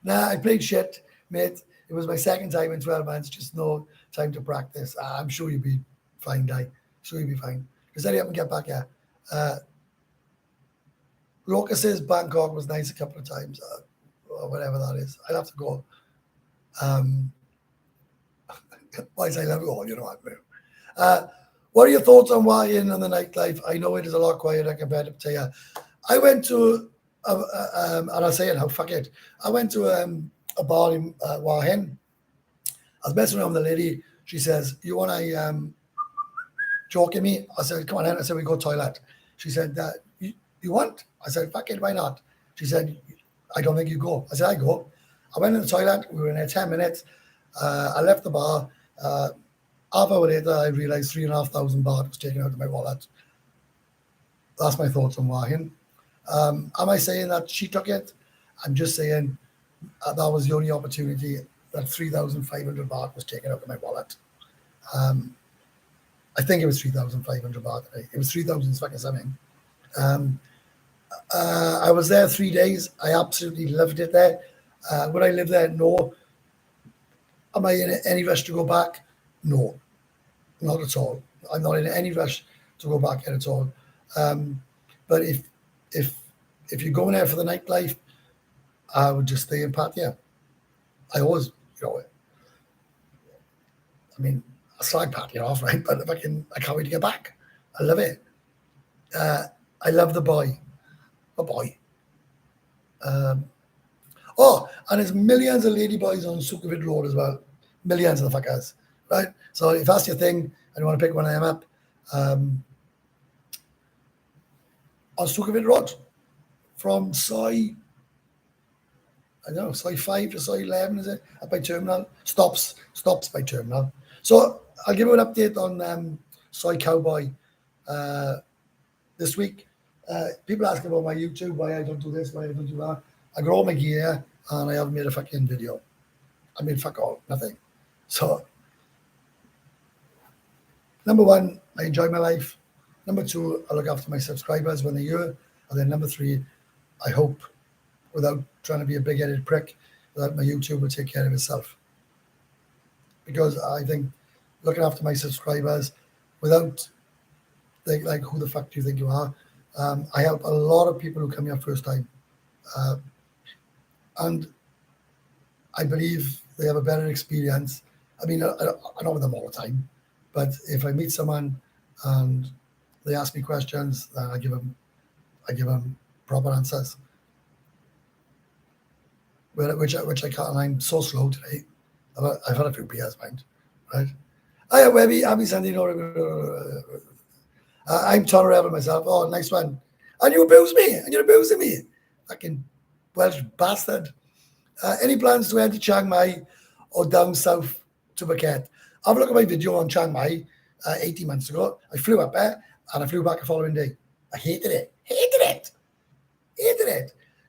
Nah, I played shit, mate. It was my second time in 12 months. Just no time to practice. I'm sure you'll be fine, Di. Sure you'll be fine. Because I didn't get back here. Loca says Bangkok was nice a couple of times, or whatever that is. I'd have to go. Why is I love you all? You know what I mean? What are your thoughts on YN and the nightlife? I know it is a lot quieter compared to Pattaya. I went to, and I'll say it now, fuck it. I went to a bar in Wahen. I was messing around with the lady. She says, "You want to joking me?" I said, "Come on in." I said, "We go toilet." She said, you want?" I said, "Fuck it, why not?" She said, "I don't think you go." I said, "I go." I went in the toilet. We were in there 10 minutes. I left the bar. Half hour later, I realised 3,500 baht was taken out of my wallet. That's my thoughts on Wahin. Am I saying that she took it? I'm just saying that was the only opportunity that 3,500 baht was taken out of my wallet. I think it was 3,500 baht. It was 3,000 fucking something. I was there 3 days. I absolutely loved it there. Would I live there? No. Am I in any rush to go back? No, not at all. I'm not in any rush to go back at all. But if you're going there for the nightlife, I would just stay in Pattaya. I always, I slag Pattaya off, right? But I can't wait to get back. I love it. I love the boy. A boy. And there's millions of ladyboys on Sukhumvit Road as well. Millions of the fuckers, right? So if that's your thing and you want to pick one of them up, on Sukhumvit Road, from Soy 5 to Soy 11, is it? Up by Terminal. Stops by Terminal. So I'll give you an update on Soy Cowboy this week. People ask about my YouTube, why I don't do this, why I don't do that. I got all my gear and I haven't made a fucking video. I mean, fuck all, nothing. So, number one, I enjoy my life. Number two, I look after my subscribers when they're here. And then number three, I hope, without trying to be a big-headed prick, that my YouTube will take care of itself. Because I think looking after my subscribers without, like, who the fuck do you think you are? I help a lot of people who come here first time. And I believe they have a better experience. I mean, I'm not with them all the time, but if I meet someone and they ask me questions, then I give them proper answers. Which I can't. And I'm so slow today. I've had a few beers, mind, right? Hiya, Webby. Happy Sunday. I'm Tom Rebel myself. Oh, nice one. And you abuse me. And you're abusing me. Fucking Welsh bastard. Any plans to head to Chiang Mai or down south to Phuket? Have a look at my video on Chiang Mai 18 months ago. I flew up there and I flew back the following day. I hated it.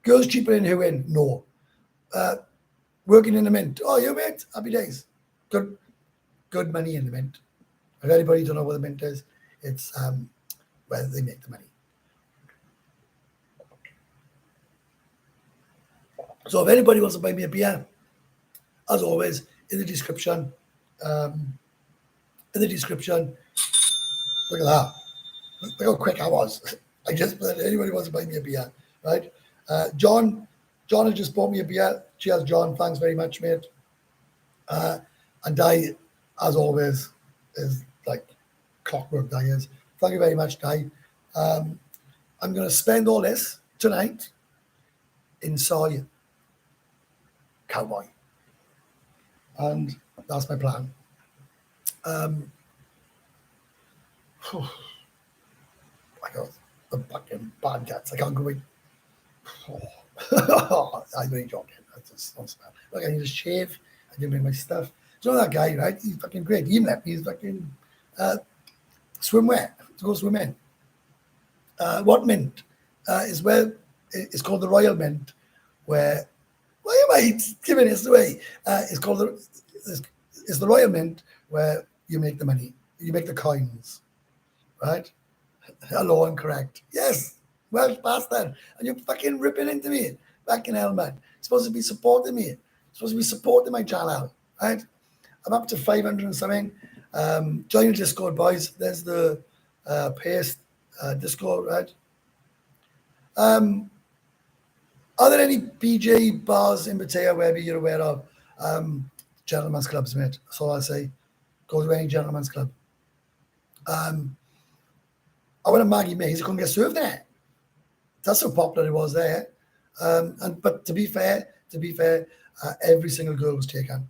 Girls cheaper in Hue In? No. Working in the mint? Oh, you mint? Happy days. Good money in the mint. If anybody don't know what the mint is, it's where they make the money. So if anybody wants to buy me a beer, as always, in the description, look at that. Look how quick I was. I just put anybody wants to buy me a beer, right? John has just bought me a beer. Cheers, John. Thanks very much, mate. And Di, as always, is like clockwork, Di is. Thank you very much, Di. I'm going to spend all this tonight in Soy Cowboy. And that's my plan. I got the fucking bad guts. I can't go in. I'm really joking. That's just not bad. Look, I need to shave. I can make my stuff. So that guy, right? He's fucking great. He even let me fucking swimwear to go swim in. What mint is where it's called the Royal Mint, where why am I giving this away? It's called the Royal Mint where you make the money, you make the coins, right? Hello, I'm correct. Yes, Welsh bastard, and you're fucking ripping into me. Fucking hell, man. You're supposed to be supporting me. You're supposed to be supporting my channel, right? I'm up to 500 and something. Join the Discord, boys. There's the paste Discord, right? Are there any PJ bars in Pattaya where you're aware of? Gentlemen's clubs, mate. That's all I say. Go to any gentlemen's club. I went to Maggie Mays, I couldn't get served there. That's how popular it was there. But to be fair, every single girl was taken,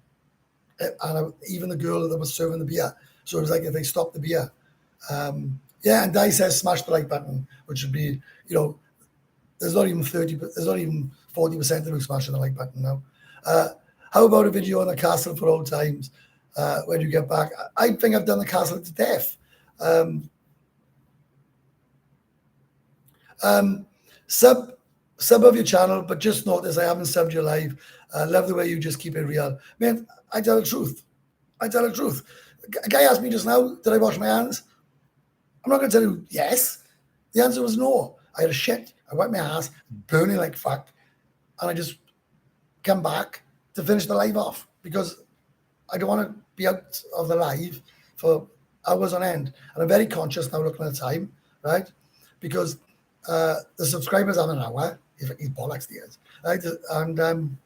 and even the girl that was serving the beer. So it was like if they stopped the beer. Yeah, and Di says smash the like button, which would be, there's not even 30, there's not even 40% of you smashing the like button now. How about a video on the castle for old times when you get back? I think I've done the castle to death. Sub of your channel, but just notice I haven't subbed your live. Love the way you just keep it real. Man, I tell the truth. A guy asked me just now, did I wash my hands? I'm not going to tell you yes. The answer was no. I had a shit. I wiped my ass, burning like fuck. And I just come back to finish the live off because I don't want to be out of the live for hours on end. And I'm very conscious now looking at the time, right? Because the subscribers have an hour. He's bollocks the ears, right? And I'm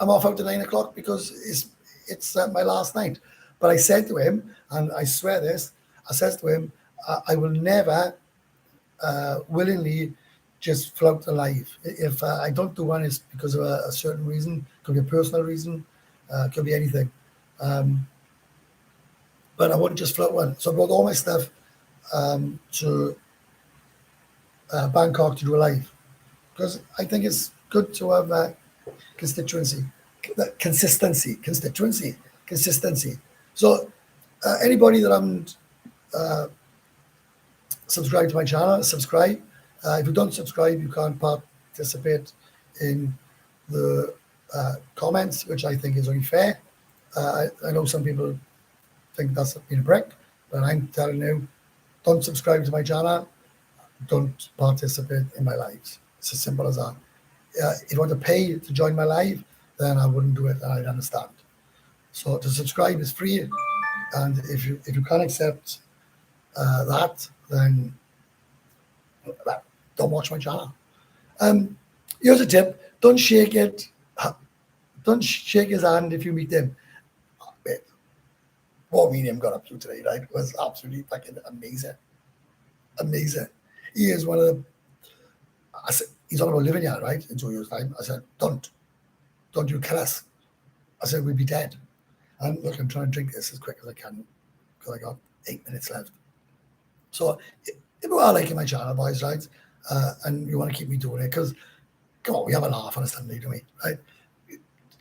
off out to 9 o'clock because it's my last night. But I said to him, and I swear this, I said to him, I will never willingly just flout the live. If I don't do one, it's because of a certain reason. Could be a personal reason, could be anything. But I wouldn't just float one. So I brought all my stuff to Bangkok to do a live because I think it's good to have consistency. So anybody that haven't subscribed to my channel, subscribe. If you don't subscribe, you can't participate in the comments, which I think is only fair. I know some people think that's been a brick, but I'm telling you, don't subscribe to my channel, don't participate in my lives. It's as simple as that. If you want to pay to join my live, then I wouldn't do it, and I'd understand. So to subscribe is free, and if you can't accept that, then don't watch my channel. Here's a tip: don't shake his hand if you meet him. What me and him got up to today, right, was absolutely fucking amazing. He is one of the. I said he's all about living here, right, in 2 years' time. I said, don't you kill us. I said we'd be dead. And look, I'm trying to drink this as quick as I can because I got 8 minutes left. So if you are liking my channel, boys, right, and you want to keep me doing it, because come on, we have a laugh on a Sunday, don't we, right?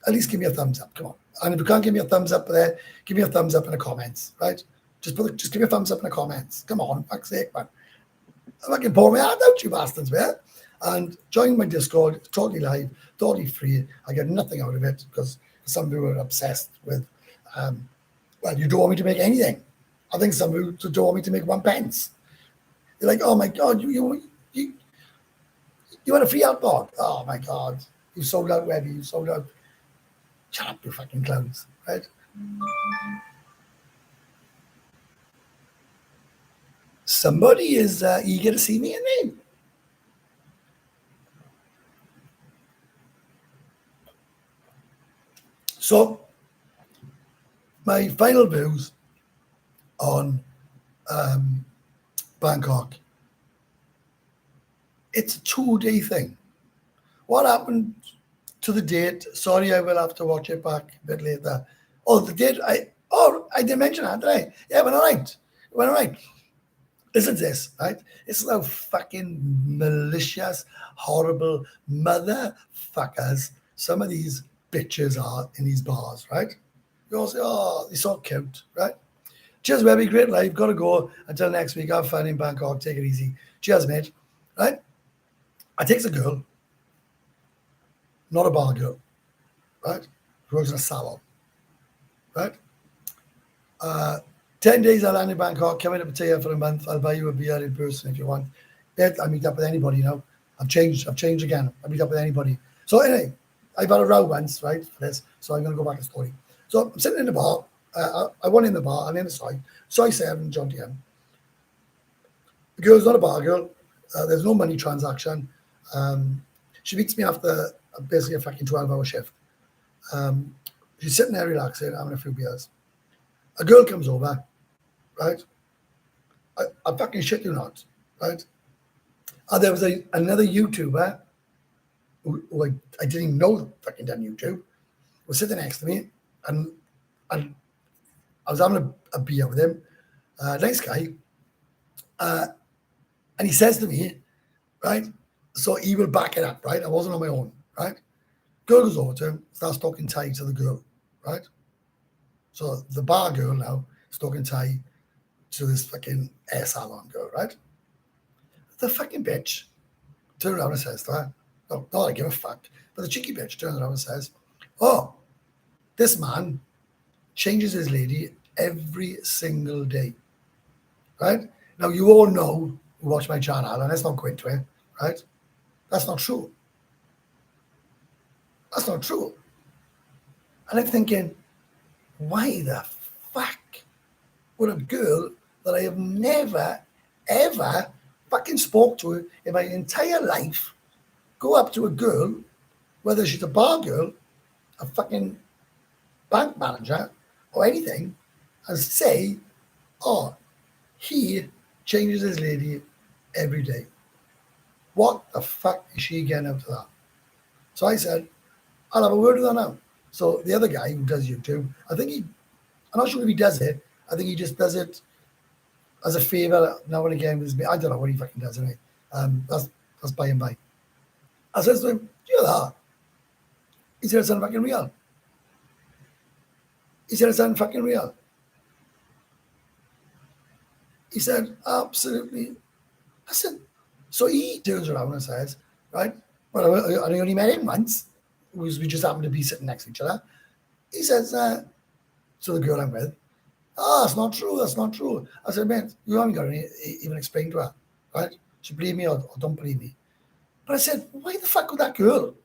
At least give me a thumbs up, come on. And if you can't give me a thumbs up there, give me a thumbs up in the comments, right? Just give me a thumbs up in the comments. Come on, fuck's sake, man. I fucking pour my heart out, you bastards, man. And join my Discord. It's totally live, totally free. I get nothing out of it because some people are obsessed with, well, you don't want me to make anything. I think some people don't want me to make 1 pence. They're like, oh my God, you want a free outboard? Oh my God, you sold out, Webby, you sold out. Shut up, you fucking clowns, right? Somebody is eager to see me in name. So, my final views on Bangkok. It's a 2-day thing. What happened to the date? Sorry, I will have to watch it back a bit later. Oh, the date, I didn't mention that, did I? Yeah, when I went. Listen to this, right? It's no fucking malicious, horrible motherfuckers. Some of these bitches are in these bars, right? You all say, oh, they're so cute, right? Cheers, baby. Great life. Got to go. Until next week. Have fun in Bangkok. Take it easy. Cheers, mate. Right? I takes a girl, not a bar girl, right? Who works in a salon, right? 10 days I land in Bangkok, coming up to you for a month. I'll buy you a beer in person if you want. I meet up with anybody, you know. I've changed again. I meet up with anybody. So anyway, I've had a row once, right, for this. So I'm going to go back to the story. So I'm sitting in the bar. I went in the bar. I'm in the side. So I say, I'm John DM. The girl's not a bar girl. There's no money transaction. She meets me after basically a fucking 12-hour shift. She's sitting there relaxing, having a few beers. A girl comes over, right? I fucking shit you not, right? And there was another YouTuber who I didn't even know fucking done YouTube, was sitting next to me, and I was having a beer with him, nice guy, and he says to me, right, so he will back it up, right? I wasn't on my own, right? Girl goes over to him, starts talking Thai to the girl, right? So the bar girl now is talking Thai to this fucking hair salon girl, right? The fucking bitch turns around and says to her, no, not I give a fuck, but the cheeky bitch turns around and says, oh, this man changes his lady every single day, right? Now, you all know who watch my channel, and let's not go into it, right? That's not true. That's not true. And I'm thinking, why the fuck would a girl that I have never, ever fucking spoke to in my entire life go up to a girl, whether she's a bar girl, a fucking bank manager, or anything, and say, oh, he changes his lady every day. What the fuck is she getting out of that? So I said, I'll have a word with her now. So the other guy who does YouTube, I'm not sure if he does it. I think he just does it as a favour now and again with me. I don't know what he fucking does anyway. That's by and by. I says to him, do you know that? He said, it's not fucking real. He said, it's not fucking real. He said, absolutely. I said, so he turns around and says, right, well, I only met him once. We just happened to be sitting next to each other. He says, to the girl I'm with, that's not true, that's not true. I said, man, you haven't got to even explain to her, right? She believe me or don't believe me. But I said, why the fuck would that girl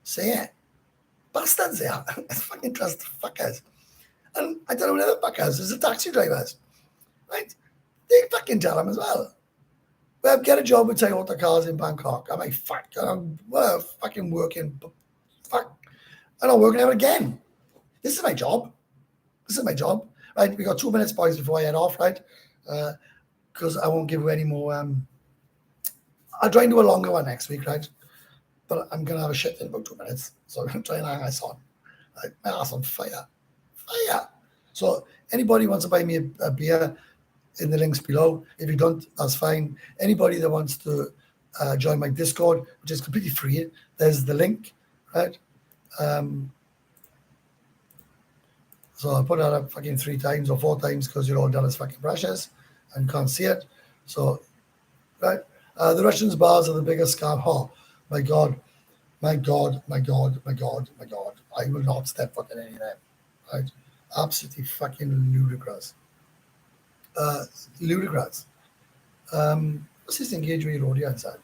say it? Bastards they are. Fucking trust fuckers. And I don't know whether fuckers, there's the taxi drivers, right? They fucking tell them as well. Well, get a job with Toyota cars in Bangkok. I'm like, fuck, I'm fucking working. Fuck, I'm not working ever again. This is my job. This is my job. Right, we got 2 minutes, boys, before I head off, right? Because I won't give you any more. I'll try and do a longer one next week, right? But I'm going to have a shit in about 2 minutes. So I'm going to try and hang my on. Right? My ass on fire. Fire. So anybody wants to buy me a beer, in the links below. If you don't, that's fine. Anybody that wants to join my Discord, which is completely free, there's the link, right? So I put that up fucking 3 times or 4 times because you're all done as fucking precious and can't see it. So, right? The Russians bars are the biggest scam. Oh, my God. My God, my God, my God, my God. I will not step foot in any of them, right? Absolutely fucking ludicrous. Ludicrous. What's this engage with your audience at?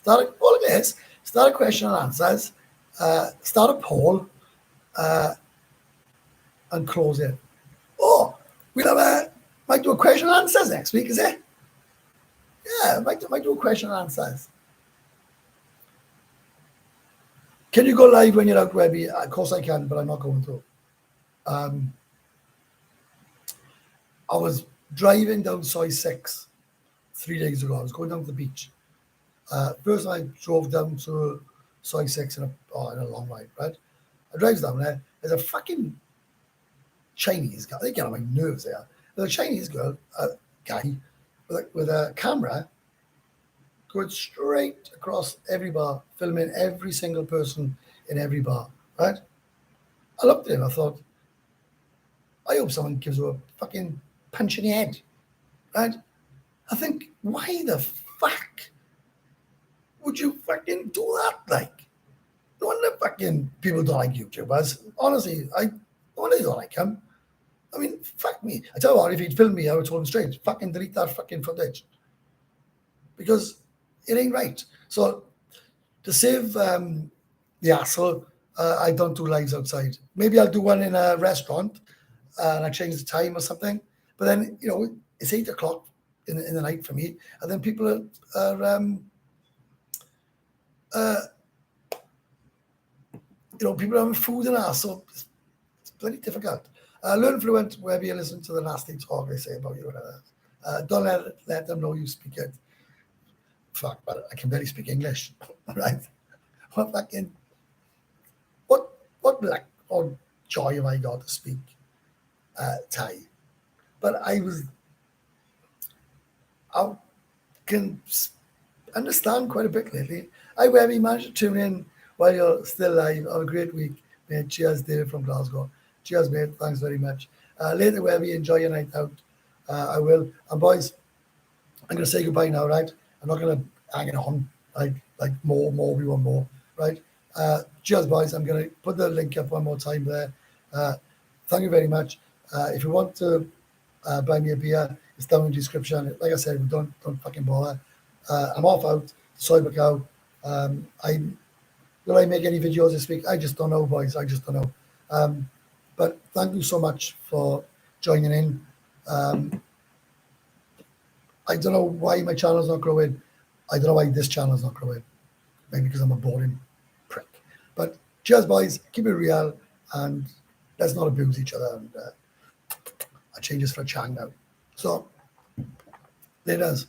All it is, start a question and answers, start a poll, and close it. Oh, we'll have might do a question and answers next week, is it? Yeah, might do a question and answers. Can you go live when you're out, Webby? Of course I can, but I'm not going to. I was driving down Soy 6 3 days ago. I was going down to the beach. First I drove down to Soy 6 in a long ride, right? I drive down there. There's a fucking Chinese guy. They get on my nerves there. There's a Chinese guy with a camera going straight across every bar, filming every single person in every bar, right? I looked at him. I thought, I hope someone gives her a fucking punch in the head, right? I think, why the fuck would you fucking do that? Like, no wonder fucking people don't like YouTubers. Honestly, no wonder they don't like him. I mean, fuck me. I tell you what, if he'd filmed me, I would tell him straight, fucking delete that fucking footage. Because it ain't right. So, to save the hassle, I don't do lives outside. Maybe I'll do one in a restaurant and I change the time or something. But then, it's 8 o'clock in the night for me. And then people are people are having food and that. So bloody difficult. Learn fluent wherever you listen to the nasty talk they say about you. Whatever. Don't let them know you speak it. Fuck, but I can barely speak English, right? What fucking what black or joy have I got to speak Thai? But I can understand quite a bit lately. I very managed to tune in while you're still live. Have a great week, mate. Cheers, David from Glasgow. Cheers, mate. Thanks very much. Later, wherever you enjoy your night out, I will. And boys, I'm going to say goodbye now, right? I'm not going to hang it on like more, we want more, right? Cheers, boys. I'm going to put the link up one more time there. Thank you very much. If you want to buy me a beer, it's down in the description. Like I said, don't fucking bother. I'm off out. Sorry, Macau. Will I make any videos this week? I just don't know, boys. I just don't know. But thank you so much for joining in. I don't know why my channel's not growing. I don't know why this channel's not growing. Maybe because I'm a boring prick. But cheers, boys. Keep it real and let's not abuse each other. And I change this for a Chang now. So, there it is.